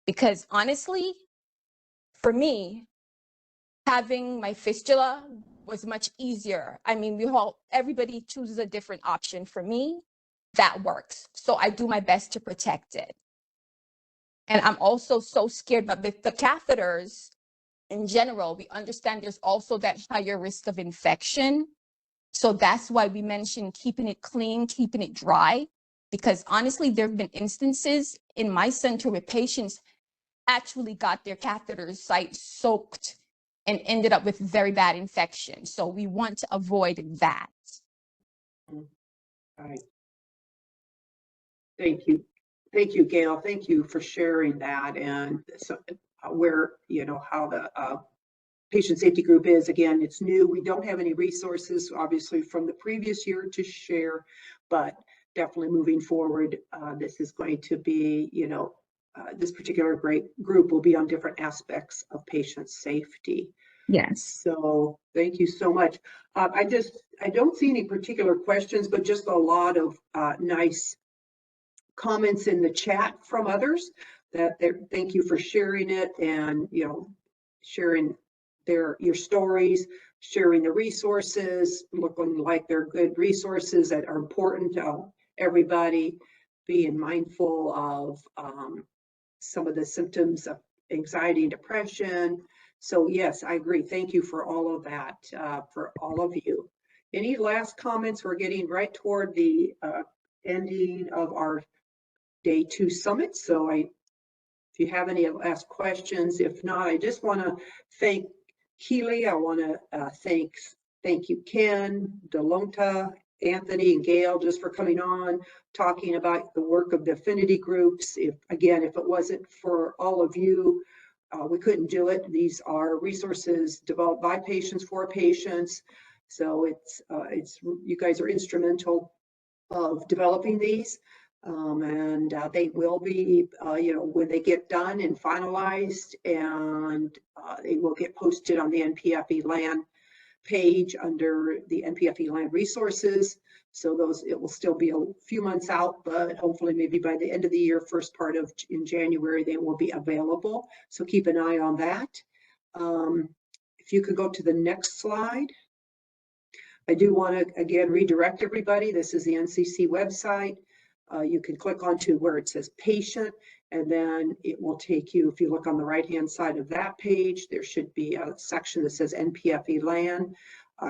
S6: Because honestly, for me, having my fistula was much easier. I mean, everybody chooses a different option. For me, that works. So I do my best to protect it. And I'm also so scared, but with the catheters in general, we understand there's also that higher risk of infection. So that's why we mentioned keeping it clean, keeping it dry, because honestly, there have been instances in my center where patients actually got their catheter site soaked and ended up with very bad infection. So we want to avoid that.
S1: all right. Thank you. Thank you, Gail. Thank you for sharing that. And so where, how the patient safety group is. Again, it's new. We don't have any resources, obviously, from the previous year to share, but definitely moving forward, this is going to be, this particular great group will be on different aspects of patient safety.
S6: Yes.
S1: So thank you so much. I don't see any particular questions, but just a lot of nice comments in the chat from others thank you for sharing it and, sharing your stories, sharing the resources, looking like they're good resources that are important to everybody, being mindful of some of the symptoms of anxiety and depression. So yes, I agree. Thank you for all of that, for all of you. Any last comments? We're getting right toward the ending of our Day 2 summit. So if you have any last questions, if not, I just want to thank Keely. I want to thank you, Ken, Delonta, Anthony, and Gail, just for coming on, talking about the work of the Affinity Groups. If it wasn't for all of you, we couldn't do it. These are resources developed by patients for patients. So you guys are instrumental of developing these. And they will be, when they get done and finalized, and they will get posted on the NPFE-LAN page under the NPFE-LAN resources. So it will still be a few months out, but hopefully maybe by the end of the year, first part of in January, they will be available. So keep an eye on that. If you could go to the next slide. I do want to, again, redirect everybody. This is the NCC website. You can click onto where it says patient, and then it will take you, if you look on the right-hand side of that page, there should be a section that says NPFE-LAN.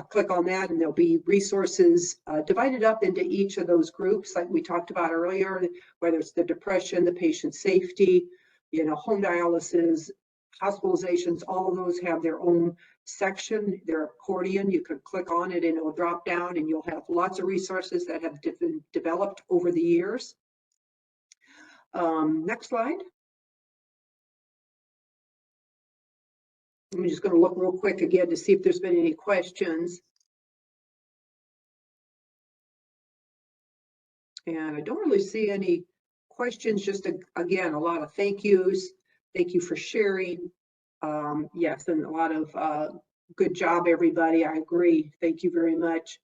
S1: Click on that, and there'll be resources divided up into each of those groups, like we talked about earlier, whether it's the depression, the patient safety, home dialysis, hospitalizations, all of those have their own section, their accordion. You can click on it and it will drop down, and you'll have lots of resources that have been developed over the years. Next slide. I'm just going to look real quick again to see if there's been any questions. And I don't really see any questions, just again, a lot of thank yous. Thank you for sharing. Yes, and a lot of good job, everybody. I agree. Thank you very much.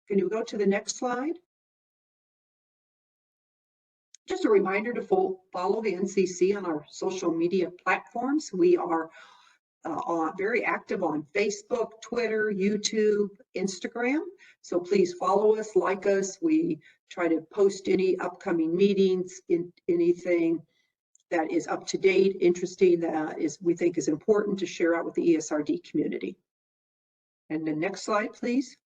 S1: Can you go to the next slide? Just a reminder to follow the NCC on our social media platforms. We are very active on Facebook, Twitter, YouTube, Instagram. So please follow us, like us. We try to post any upcoming meetings, anything that is up to date, interesting, we think is important to share out with the ESRD community. And the next slide, please.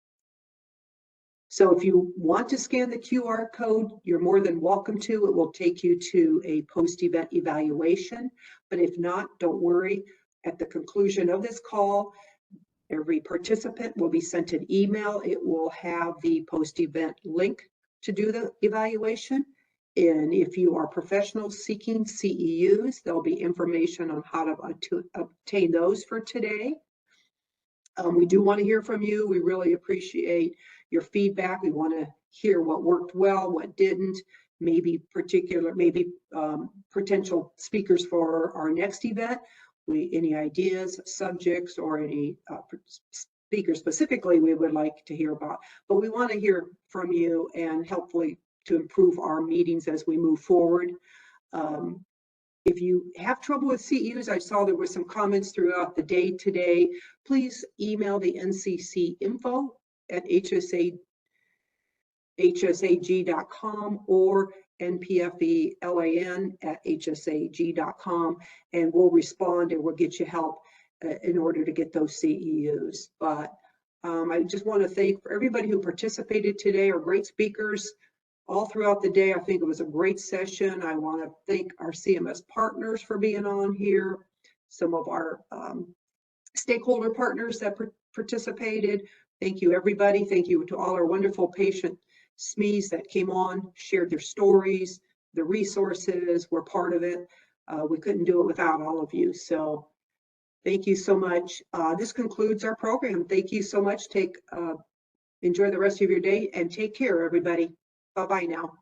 S1: So if you want to scan the QR code, you're more than welcome to. It will take you to a post-event evaluation. But if not, don't worry. At the conclusion of this call, every participant will be sent an email. It will have the post-event link to do the evaluation. And if you are professionals seeking CEUs, there'll be information on how to obtain those for today. We do want to hear from you. We really appreciate your feedback. We want to hear what worked well, what didn't, maybe potential speakers for our next event. Any ideas, subjects, or any speakers specifically we would like to hear about. But we want to hear from you and hopefully to improve our meetings as we move forward. If you have trouble with CEUs, I saw there were some comments throughout the day today. Please email the NCC info at hsag.com or NPFE-LAN at hsag.com, and we'll respond and we'll get you help in order to get those CEUs. But I just want to thank everybody who participated today, our great speakers all throughout the day. I think it was a great session. I want to thank our CMS partners for being on here, some of our stakeholder partners that participated. Thank you, everybody. Thank you to all our wonderful patient SMEs that came on, shared their stories, the resources, were part of it. We couldn't do it without all of you. So thank you so much. This concludes our program. Thank you so much. Enjoy the rest of your day and take care, everybody. Bye-bye now.